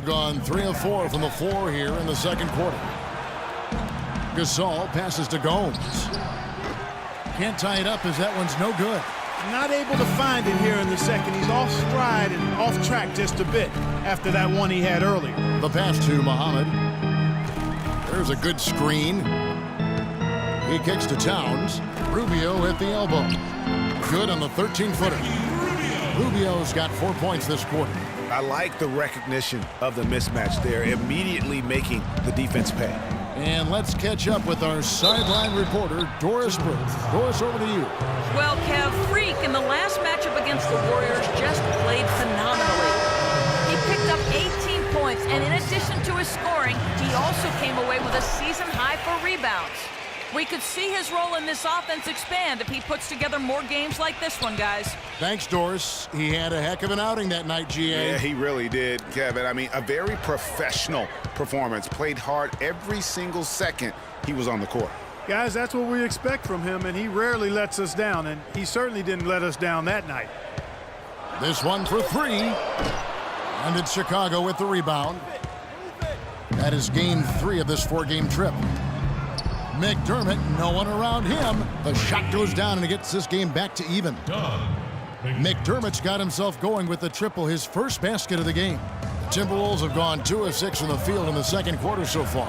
Gone 3 of 4 from the floor here in the second quarter. Gasol passes to Gomes. Can't tie it up as that one's no good. Not able to find it here in the second. He's off stride and off track just a bit after that one he had earlier. The pass to Muhammad. There's a good screen. He kicks to Towns. Rubio at the elbow. Good on the 13-footer. Rubio's got 4 points this quarter. I like the recognition of the mismatch there, immediately making the defense pay. And let's catch up with our sideline reporter, Doris Burke. Doris, over to you. Well, Kev, Freak in the last matchup against the Warriors just played phenomenally. He picked up 18 points, and in addition to his scoring, he also came away with a season high for rebounds. We could see his role in this offense expand if he puts together more games like this one, guys. Thanks, Doris. He had a heck of an outing that night, GA. Yeah, he really did, Kevin. I mean, a very professional performance. Played hard every single second he was on the court. Guys, that's what we expect from him, and he rarely lets us down, and he certainly didn't let us down that night. This one for 3. And it's Chicago with the rebound. That is game 3 of this 4-game trip. McDermott, no one around him. The shot goes down and it gets this game back to even. McDermott's got himself going with the triple, his first basket of the game. The Timberwolves have gone 2 of 6 from the field in the second quarter so far.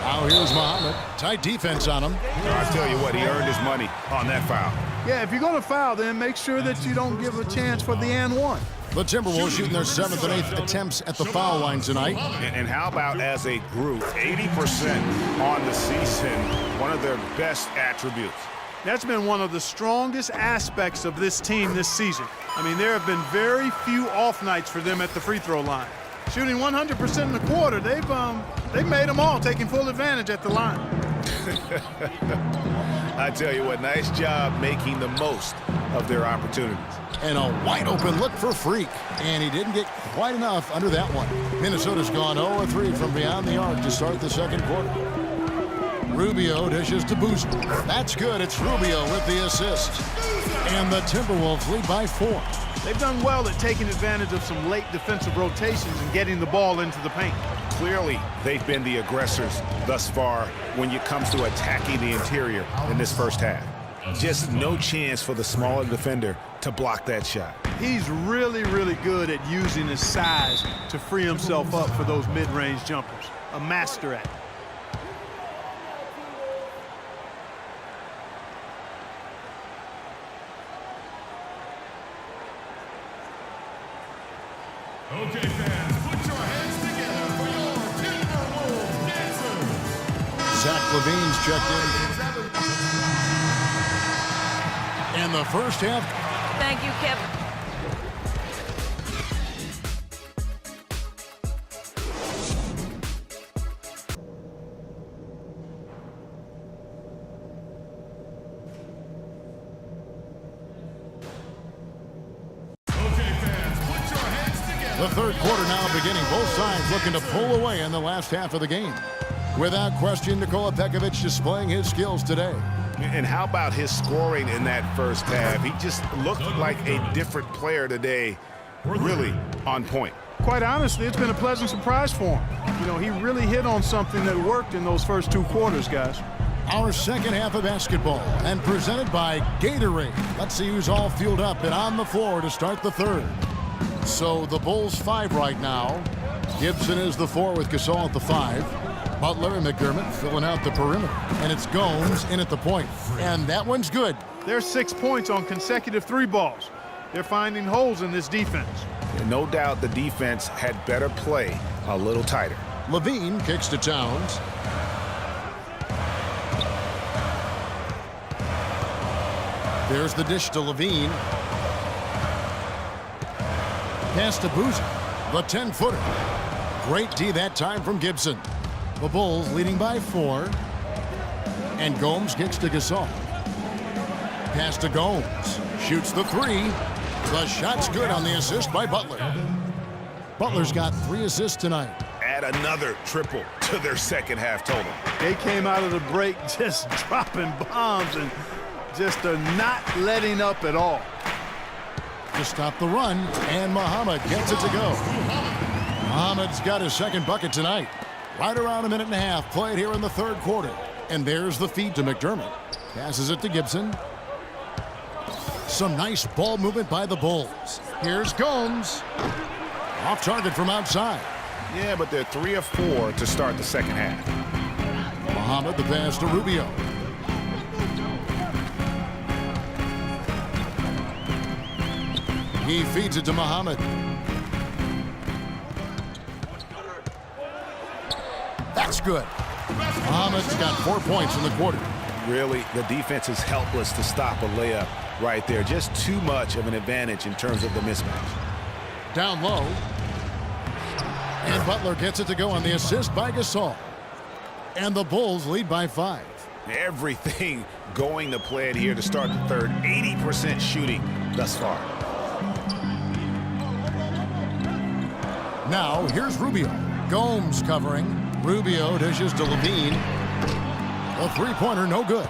Now here's Muhammad. Tight defense on him. I'll tell you what, he earned his money on that foul. Yeah, if you're going to foul, then make sure that you don't give a chance for the and one. The Timberwolves shooting their 7th and 8th attempts at the foul line tonight. And how about as a group, 80% on the season, one of their best attributes. That's been one of the strongest aspects of this team this season. I mean, there have been very few off nights for them at the free throw line. Shooting 100% in the quarter, they've made them all, taking full advantage at the line. I tell you what, nice job making the most of their opportunities. And a wide open look for Freak. And he didn't get quite enough under that one. Minnesota's gone 0-3 from beyond the arc to start the second quarter. Rubio dishes to Boozer. That's good. It's Rubio with the assist. And the Timberwolves lead by 4. They've done well at taking advantage of some late defensive rotations and getting the ball into the paint. Clearly, they've been the aggressors thus far when it comes to attacking the interior in this first half. Just no chance for the smaller defender to block that shot. He's really, really good at using his size to free himself up for those mid-range jumpers. A master at it. Okay, fans, put your hands together for your Timberwolves dancers. Zach LaVine's checked in. And the first half. Thank you, Kevin. The third quarter now beginning. Both sides looking to pull away in the last half of the game. Without question, Nikola Pekovic displaying his skills today. And how about his scoring in that first half? He just looked like a different player today, really on point. Quite honestly, it's been a pleasant surprise for him. You know, he really hit on something that worked in those first 2 quarters, guys. Our second half of basketball, and presented by Gatorade. Let's see who's all fueled up and on the floor to start the third. So the Bulls 5 right now. Gibson is the 4 with Gasol at the 5. Butler and McDermott filling out the perimeter. And it's Gomes in at the point. And that one's good. There's 6 points on consecutive 3 balls. They're finding holes in this defense. And no doubt the defense had better play a little tighter. LaVine kicks to Towns. There's the dish to LaVine. Pass to Boozer. The 10-footer. Great D that time from Gibson. The Bulls leading by 4. And Gomes kicks to Gasol. Pass to Gomes. Shoots the 3. The shot's good on the assist by Butler. Butler's got 3 assists tonight. Add another triple to their second half total. They came out of the break just dropping bombs and just not letting up at all. to stop the run, and Muhammad gets it to go. Muhammad's got his second bucket tonight. Right around a minute and a half played here in the third quarter. And there's the feed to McDermott. Passes it to Gibson. Some nice ball movement by the Bulls. Here's Gomes. Off target from outside. Yeah, but they're 3 of 4 to start the second half. Muhammad, the pass to Rubio. He feeds it to Muhammad. That's good. Muhammad's got 4 points in the quarter. Really, the defense is helpless to stop a layup right there. Just too much of an advantage in terms of the mismatch. Down low. And Butler gets it to go on the assist by Gasol. And the Bulls lead by 5. Everything going to plan here to start the third. 80% shooting thus far. Now, here's Rubio. Gomes covering. Rubio dishes to Levine. A three-pointer, no good.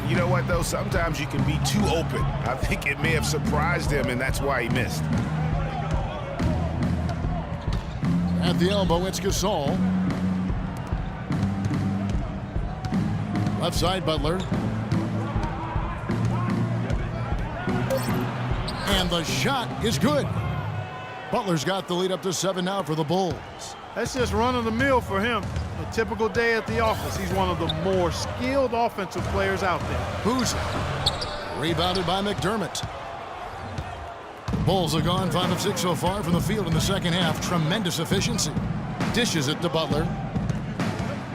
You know what, though? Sometimes you can be too open. I think it may have surprised him, and that's why he missed. At the elbow, it's Gasol. Left side, Butler. And the shot is good. Butler's got the lead up to 7 now for the Bulls. That's just run-of-the-mill for him. A typical day at the office. He's one of the more skilled offensive players out there. Boozer. Rebounded by McDermott. Bulls have gone 5 of 6 so far from the field in the second half. Tremendous efficiency. Dishes it to Butler.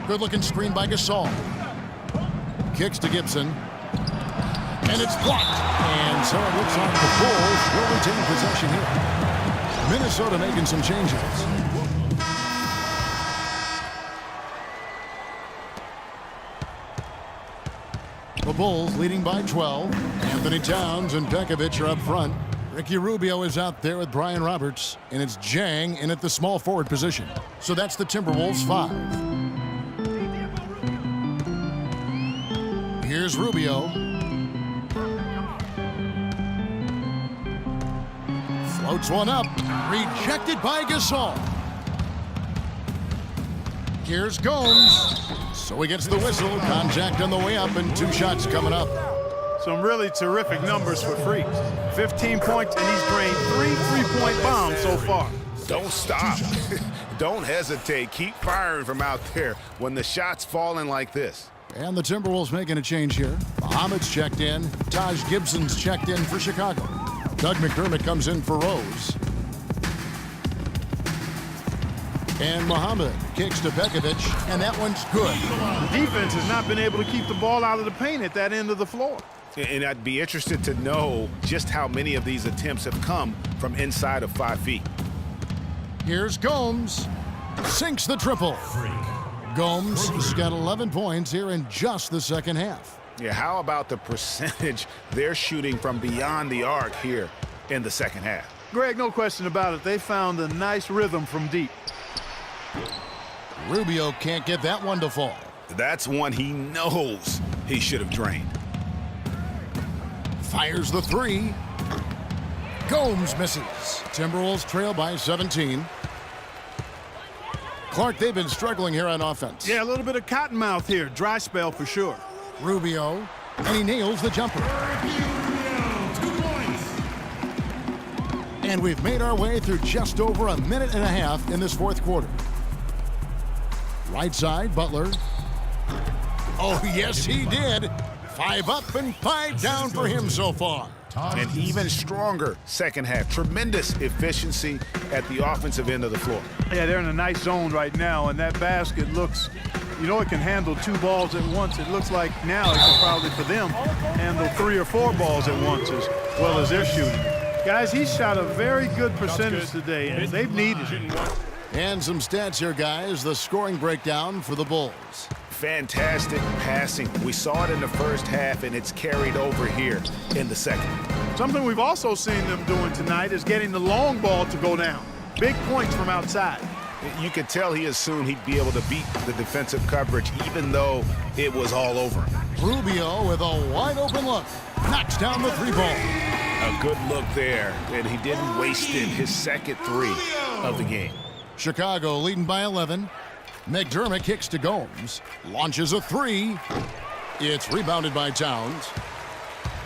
Good-looking screen by Gasol. Kicks to Gibson. And it's blocked. And so it looks like the Bulls will retain possession here. Minnesota making some changes. The Bulls leading by 12. Anthony Towns and Pekovic are up front. Ricky Rubio is out there with Brian Roberts. And it's Jang in at the small forward position. So that's the Timberwolves 5. Here's Rubio. Floats one up. Rejected by Gasol. Here's Gomes. So he gets the whistle. Contact on the way up and 2 shots coming up. Some really terrific numbers for Freaks. 15 points, and he's drained 3 three-point bombs so far. Don't stop. Don't hesitate. Keep firing from out there when the shot's falling like this. And the Timberwolves making a change here. Muhammad's checked in. Taj Gibson's checked in for Chicago. Doug McDermott comes in for Rose. And Muhammad kicks to Pekovic, and that one's good. The defense has not been able to keep the ball out of the paint at that end of the floor. And I'd be interested to know just how many of these attempts have come from inside of 5 feet. Here's Gomes. Sinks the triple. Gomes has got 11 points here in just the second half. Yeah, how about the percentage they're shooting from beyond the arc here in the second half? Greg, no question about it. They found a nice rhythm from deep. Rubio can't get that one to fall. That's one he knows he should have drained. Fires the 3. Gomes misses. Timberwolves trail by 17. Clark, they've been struggling here on offense. Yeah, a little bit of cottonmouth here. Dry spell for sure. Rubio, and he nails the jumper. 2 points. And we've made our way through just over a minute and a half in this fourth quarter. Right side, Butler. Oh, yes, he did. 5 up and 5 down for him so far. An even stronger second half. Tremendous efficiency at the offensive end of the floor. Yeah, they're in a nice zone right now, and that basket looks, you know, it can handle 2 balls at once. It looks like now it can probably, for them, handle 3 or 4 balls at once as well as they're shooting. Guys, he shot a very good percentage today, and they've needed it. And some stats here, guys. The scoring breakdown for the Bulls. Fantastic passing. We saw it in the first half, and it's carried over here in the second. Something we've also seen them doing tonight is getting the long ball to go down. Big points from outside. You could tell he assumed he'd be able to beat the defensive coverage, even though it was all over him. Rubio with a wide open look. Knocks down the 3 ball. A good look there, and he didn't waste it. His second three of the game. Chicago leading by 11. McDermott kicks to Gomes. Launches a three. It's rebounded by Towns.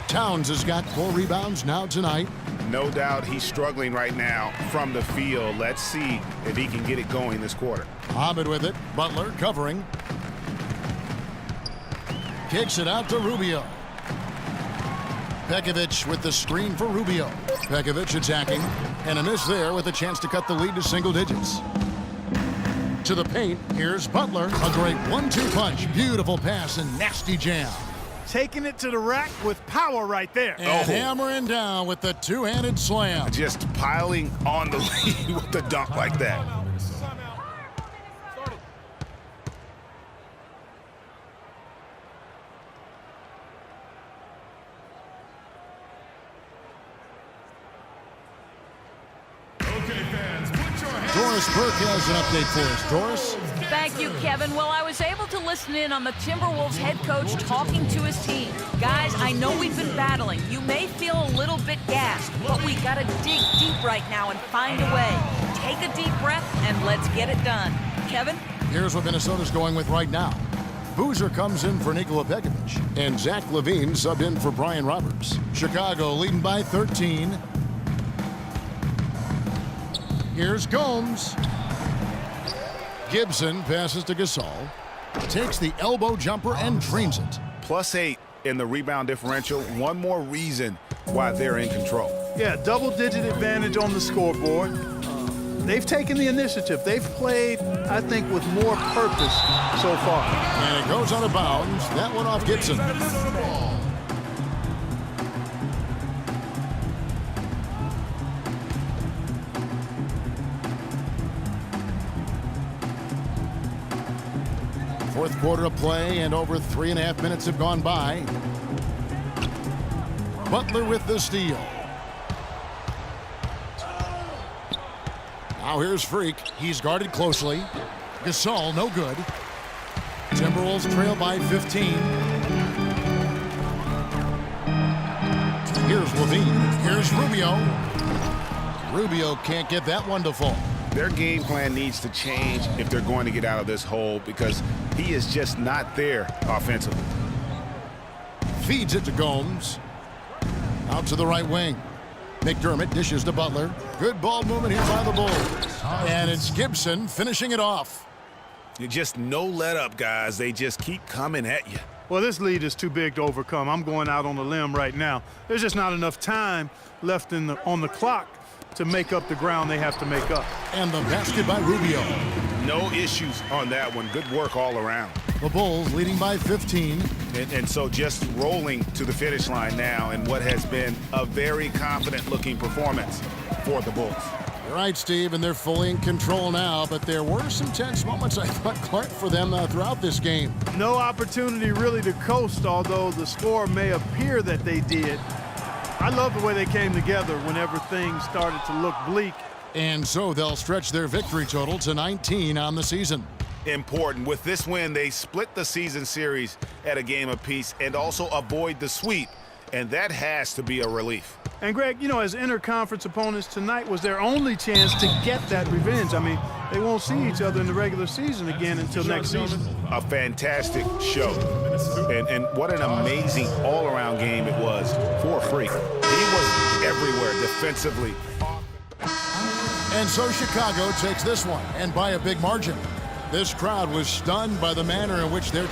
Towns has got 4 rebounds now tonight. No doubt he's struggling right now from the field. Let's see if he can get it going this quarter. Hamid with it. Butler covering. Kicks it out to Rubio. Pekovic with the screen for Rubio. Pekovic attacking. And a miss there with a chance to cut the lead to single digits. To the paint, here's Butler. A great 1-2 punch. Beautiful pass and nasty jam. Taking it to the rack with power right there. And hammering down with the two-handed slam. Just piling on the lead with the dunk like that. Doris Burke has an update for us. Doris? Thank you, Kevin. Well, I was able to listen in on the Timberwolves head coach talking to his team. Guys, I know we've been battling. You may feel a little bit gassed, but we got to dig deep right now and find a way. Take a deep breath and let's get it done. Kevin? Here's what Minnesota's going with right now. Boozer comes in for Nikola Pekovic, and Zach LaVine subbed in for Brian Roberts. Chicago leading by 13. Here's Gomes. Gibson passes to Gasol. Takes the elbow jumper and drains it. +8 in the rebound differential. One more reason why they're in control. Yeah, double-digit advantage on the scoreboard. They've taken the initiative. They've played, I think, with more purpose so far. And it goes out of bounds. That one off Gibson. Fourth quarter of play, and over 3.5 minutes have gone by. Butler with the steal. Now here's Freak. He's guarded closely. Gasol, no good. Timberwolves trail by 15. Here's LaVine. Here's Rubio. Rubio can't get that one to fall. Their game plan needs to change if they're going to get out of this hole because he is just not there offensively. Feeds it to Gomes. Out to the right wing. McDermott dishes to Butler. Good ball movement here by the Bulls. And it's Gibson finishing it off. You just no let up, guys. They just keep coming at you. Well, this lead is too big to overcome. I'm going out on a limb right now. There's just not enough time left on the clock to make up the ground they have to make up. And the basket by Rubio. No issues on that one. Good work all around. The Bulls leading by 15. And so just rolling to the finish line now in what has been a very confident-looking performance for the Bulls. You're right, Steve, and they're fully in control now, but there were some tense moments, I thought, Clark, for them throughout this game. No opportunity really to coast, although the score may appear that they did. I love the way they came together whenever things started to look bleak. And so they'll stretch their victory total to 19 on the season. Important. With this win, they split the season series at a game apiece and also avoid the sweep, and that has to be a relief. And, Greg, you know, as interconference opponents, tonight was their only chance to get that revenge. I mean, they won't see each other in the regular season again until next season. A fantastic show. And what an amazing all-around game it was for Freak. He was everywhere defensively. And so Chicago takes this one, and by a big margin. This crowd was stunned by the manner in which they're...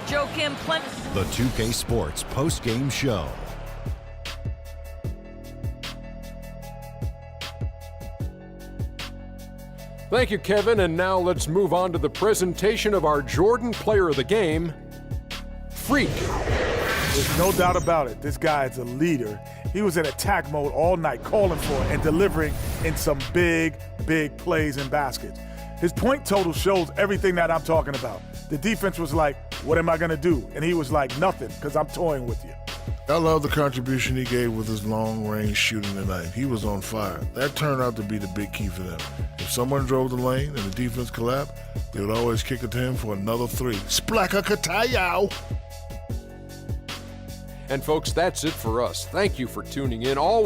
Joe Kim, The 2K Sports post-game show. Thank you, Kevin, and now let's move on to the presentation of our Jordan Player of the Game, Freak. There's no doubt about it. This guy is a leader. He was in attack mode all night, calling for it and delivering in some big, big plays and baskets. His point total shows everything that I'm talking about. The defense was like, what am I going to do? And he was like, nothing, because I'm toying with you. I love the contribution he gave with his long-range shooting tonight. He was on fire. That turned out to be the big key for them. If someone drove the lane and the defense collapsed, they would always kick it to him for another three. Splaka Katayow! And folks, that's it for us. Thank you for tuning in. Always